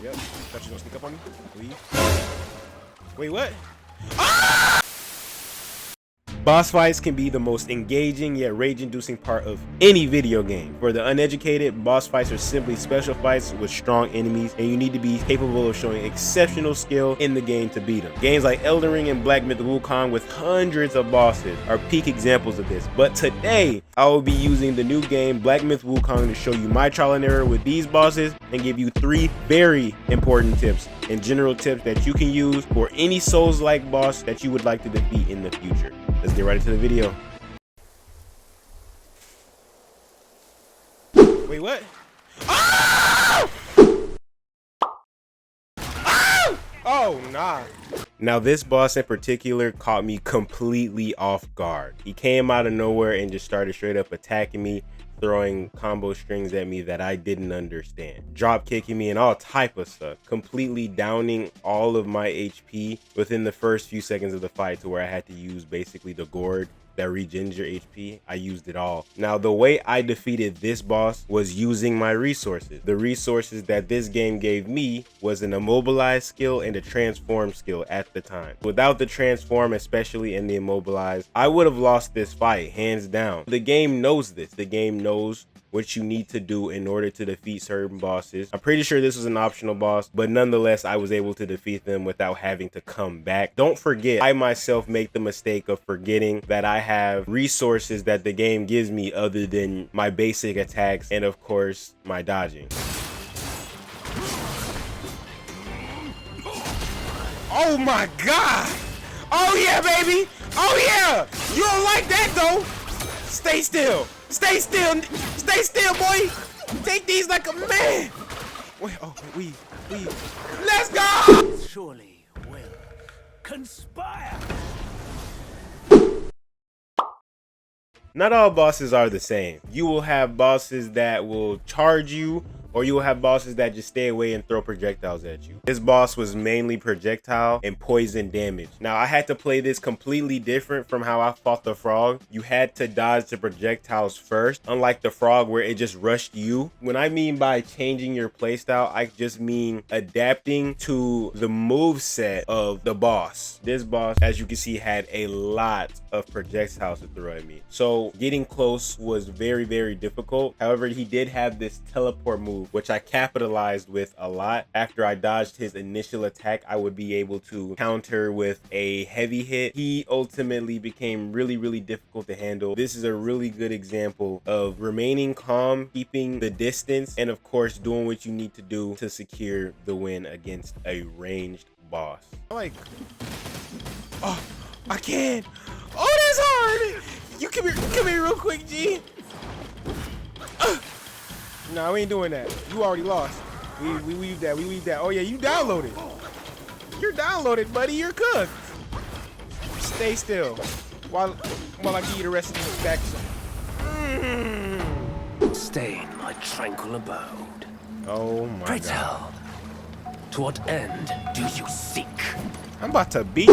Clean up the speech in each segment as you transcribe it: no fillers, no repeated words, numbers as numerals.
Yep. Thought you gonna sneak up on me? Leave. Wait, what? Ah! Boss fights can be the most engaging yet rage-inducing part of any video game. For the uneducated, boss fights are simply special fights with strong enemies, and you need to be capable of showing exceptional skill in the game to beat them. Games like Elden Ring and Black Myth Wukong with hundreds of bosses are peak examples of this. But today, I will be using the new game Black Myth Wukong to show you my trial and error with these bosses and give you 3 very important tips and general tips that you can use for any Souls-like boss that you would like to defeat in the future. Let's get right into the video. Wait, what? Oh! Oh! Oh, nah. Now, this boss in particular caught me completely off guard. He came out of nowhere and just started straight up attacking me, throwing combo strings at me that I didn't understand, drop kicking me and all type of stuff, completely downing all of my HP within the first few seconds of the fight, to where I had to use basically the gourd that regens your HP. I used it all. Now, the way I defeated this boss was using my resources. The resources that this game gave me was an immobilize skill and a transform skill at the time. Without the transform, especially in the immobilize, I would have lost this fight hands down. The game knows this. The game knows what you need to do in order to defeat certain bosses. I'm pretty sure this was an optional boss, but nonetheless, I was able to defeat them without having to come back. Don't forget, I myself make the mistake of forgetting that I have resources that the game gives me other than my basic attacks and, of course, my dodging. Oh my God! Oh yeah, baby! Oh yeah! You don't like that though! Stay still! Stay still! Stay still, boy! Take these like a man! Wait, oh, we. Let's go! Surely will conspire. Not all bosses are the same. You will have bosses that will charge you, or you will have bosses that just stay away and throw projectiles at you. This boss was mainly projectile and poison damage. Now, I had to play this completely different from how I fought the frog. You had to dodge the projectiles first, unlike the frog where it just rushed you. When I mean by changing your playstyle, I just mean adapting to the move set of the boss. This boss, as you can see, had a lot of projectiles to throw at me. So getting close was very, very difficult. However, he did have this teleport move, which I capitalized with a lot. After I dodged his initial attack, I would be able to counter with a heavy hit. He ultimately became really, really difficult to handle. This is a really good example of remaining calm, keeping the distance, and of course, doing what you need to do to secure the win against a ranged boss. Like, oh, I can't. Oh, that's hard. You come here real quick, G. No, we ain't doing that. You already lost. We leave that. We leave that. Oh yeah, you downloaded. You're downloaded, buddy. You're cooked. Stay still while I give you the rest of these backs. Stay in my tranquil abode. Oh my Pray God. tell, to what end do you seek? I'm about to beat.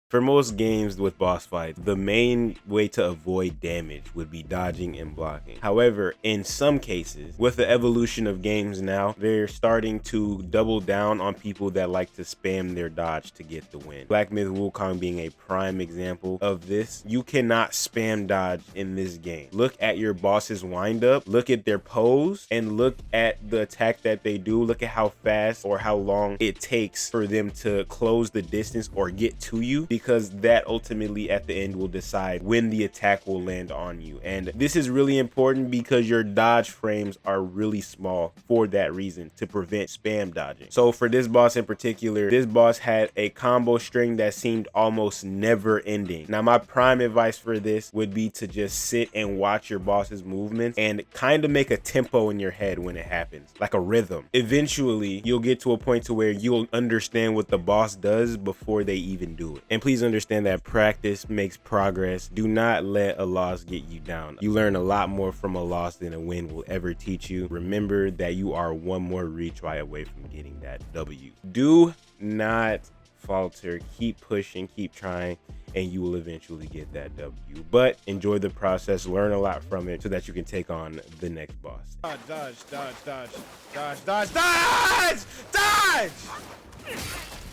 For most games with boss fights, the main way to avoid damage would be dodging and blocking. However, in some cases, with the evolution of games now, they're starting to double down on people that like to spam their dodge to get the win. Black Myth Wukong being a prime example of this. You cannot spam dodge in this game. Look at your boss's wind up, look at their pose, and look at the attack that they do. Look at how fast or how long it takes for them to close the distance or get to you, because that ultimately at the end will decide when the attack will land on you. And this is really important because your dodge frames are really small for that reason, to prevent spam dodging. So for this boss in particular, this boss had a combo string that seemed almost never ending. Now, my prime advice for this would be to just sit and watch your boss's movements and kind of make a tempo in your head when it happens, like a rhythm. Eventually, you'll get to a point to where you'll understand what the boss does before they even do it. And please understand that practice makes progress. Do not let a loss get you down. You learn a lot more from a loss than a win will ever teach you. Remember that you are one more retry away from getting that W. Do not falter. Keep pushing, keep trying, and you will eventually get that W. But enjoy the process, learn a lot from it so that you can take on the next boss. Dodge, dodge, dodge, dodge, dodge, dodge, dodge, dodge!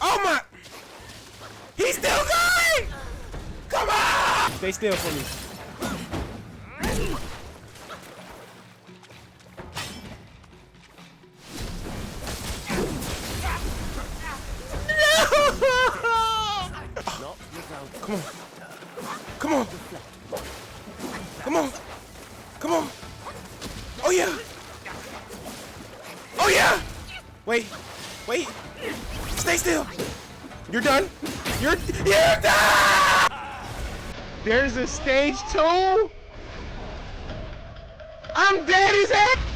Oh my! He's still going! Come on! Stay still for me. Come on. Come on. Come on. Come on. Oh yeah. Oh yeah. Wait. Wait. Stay still. You're done. You're done. There's a stage 2. I'm dead as hell.